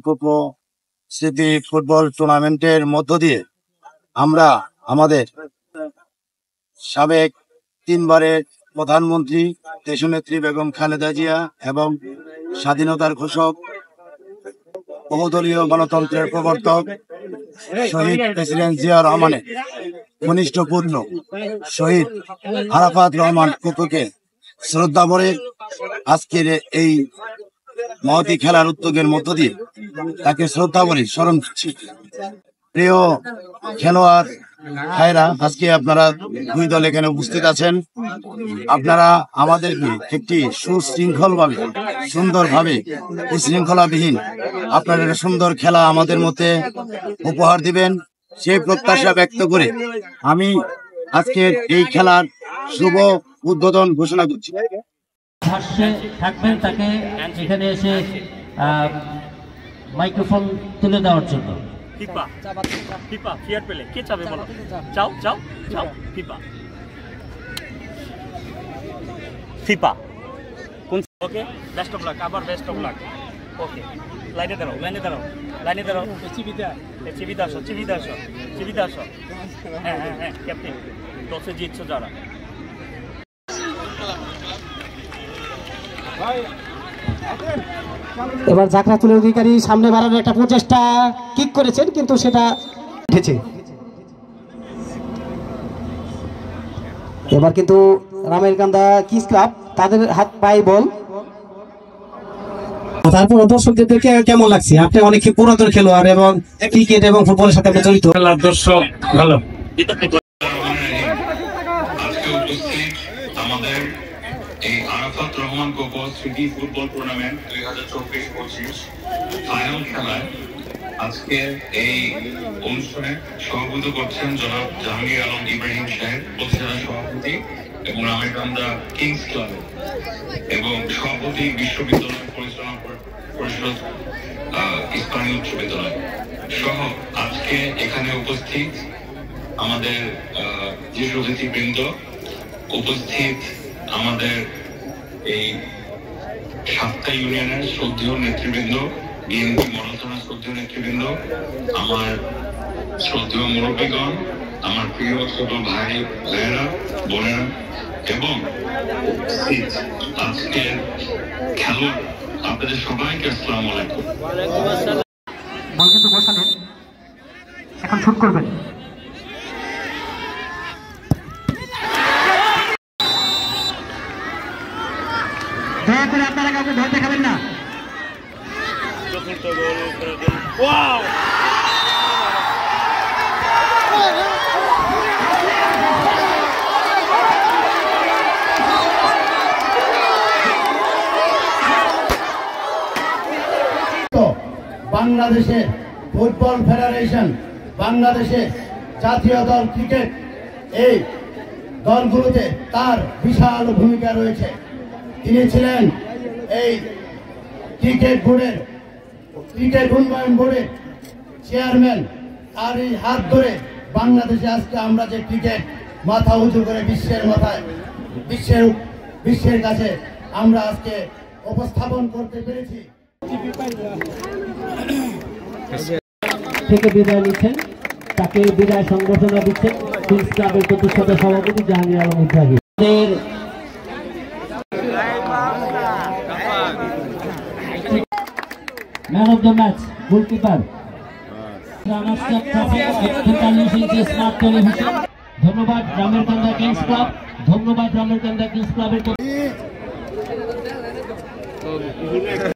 Cocoa স্মৃতি football টুর্নামেন্টের মধ্য দিয়ে আমরা আমাদের সাবেক 3 বারের প্রধানমন্ত্রী দেশনেত্রী বেগম খালেদা জিয়া এবং স্বাধীনতার ঘোষক বহুদলীয় গণতন্ত্রের প্রবর্তক শহীদ প্রেসিডেন্ট জিয়া রহমানের ঘনিষ্ঠ পুত্র শহীদ আরাফাত রহমান কোকোকে শ্রদ্ধা ভরে আজকের এই মহতী খেলার উদ্যোগের মধ্য দিয়ে তাকে শ্রদ্ধা ভরে স্মরণ করছি। প্রিয় খেলোয়াড় ভাইরা, আজকে আপনারা 2 দল এখানে উপস্থিত আছেন। আপনারা আমাদেরকে একটি সুশৃঙ্খলভাবে সুন্দরভাবে শৃঙ্খলাবিহীন আপনারা সুন্দর খেলা আমাদের মধ্যে উপহার দিবেন সেই প্রত্যাশা ব্যক্ত করে আমি আজকের এই খেলার শুভ উদ্বোধন ঘোষণা করছি। থাকবেন তাকে এখানে এসে মাইক্রোফোন তুলে দেওয়ার জন্য। ফিফা ফিফা ফেয়ার পেলে কে চাবে বলো? চাও চাও চাও ফিফা ফিফা কোন? ওকে, বেস্ট অফ লাক, আবার বেস্ট অফ লাক। ওকে, লাইনে দাঁড়াও, লাইনে দাঁড়াও, লাইনে দাঁড়াও। চিবিদা আসো, চিবিদা আসো, চিবিদা আসো। হ্যাঁ হ্যাঁ হ্যাঁ, ক্যাপ্টেন টসে জিতছো যারা। এবার জাকরাতুল অধিকারী সামনে বাড়ানোর একটা প্রচেষ্টা কিক করেছেন, কিন্তু সেটা উঠেছে। এবার কিন্তু রামেরকান্দা কিস ক্লাব তাদের হাত পায়ে বল। তারপর দর্শকদের কেমন লাগছে? আপনি অনেক পুরাতন খেলোয়াড় এবং ক্রিকেট এবং ফুটবলের সাথে আপনি জড়িত। দর্শক ভালো। আমাদের এই আরাফাত রহমান কোকো স্মৃতি ফুটবল টুর্নামেন্ট 2024-25 ফাইনাল খেলায় আজকে এই অনুষ্ঠানে সভাপতিত্ব করছেন জনাব জাহাঙ্গীর আলম ইব্রাহিম সাহেব, উপজেলা সভাপতি এবং রামেরকান্দা কিংস ক্লাব এবং সভাপতি বিশ্ববিদ্যালয় পরিচালনা পরিষদ ইসলামী উচ্চ বিদ্যালয় সহ আজকে এখানে উপস্থিত আমাদের যে অতিথিবৃন্দ, উপস্থিত আমাদের এই 7টা ইউনিয়নের শ্রদ্ধেয় নেতৃবৃন্দ, বিএনপি মডেল থানার শ্রদ্ধেয় নেতৃবৃন্দ, আমার শ্রদ্ধেয় মুরব্বীগণ, আমার প্রিয় ছোট ভাই ভাইয়েরা বোনেরা এবং আজকের খেলোয়াড়, আপনাদের সবাইকে আসসালামু আলাইকুম। বল কিন্তু বসালেন, এখন শুট করবেন। দয়া করে আপনারা কাউকে ভয় দেখাবেন না। বাংলাদেশের ফুটবল ফেডারেশন, বাংলাদেশের জাতীয় দল ক্রিকেট, এই দলগুলোতে তার বিশাল ভূমিকা রয়েছে। তিনি ছিলেন এই ক্রিকেট উন্নয়ন বোর্ডের চেয়ারম্যান। আর এই হাত ধরে বাংলাদেশে আজকে আমরা যে ক্রিকেট মাথা উঁচু করে বিশ্বের কাছে আমরা আজকে উপস্থাপন করতে পেরেছি। থেকে বিদায় নিচ্ছেন, তাকে বিদায় সংবর্ধনা দিচ্ছেন কিংস ক্লাবের প্রতিষ্ঠাতা সভাপতি Jahangir Alam Ibrahim. Man of the match goalkeeper ধন্যবাদ রামেরকান্দা কিংস ক্লাব, ধন্যবাদ রামেরকান্দা কিংস ক্লাবের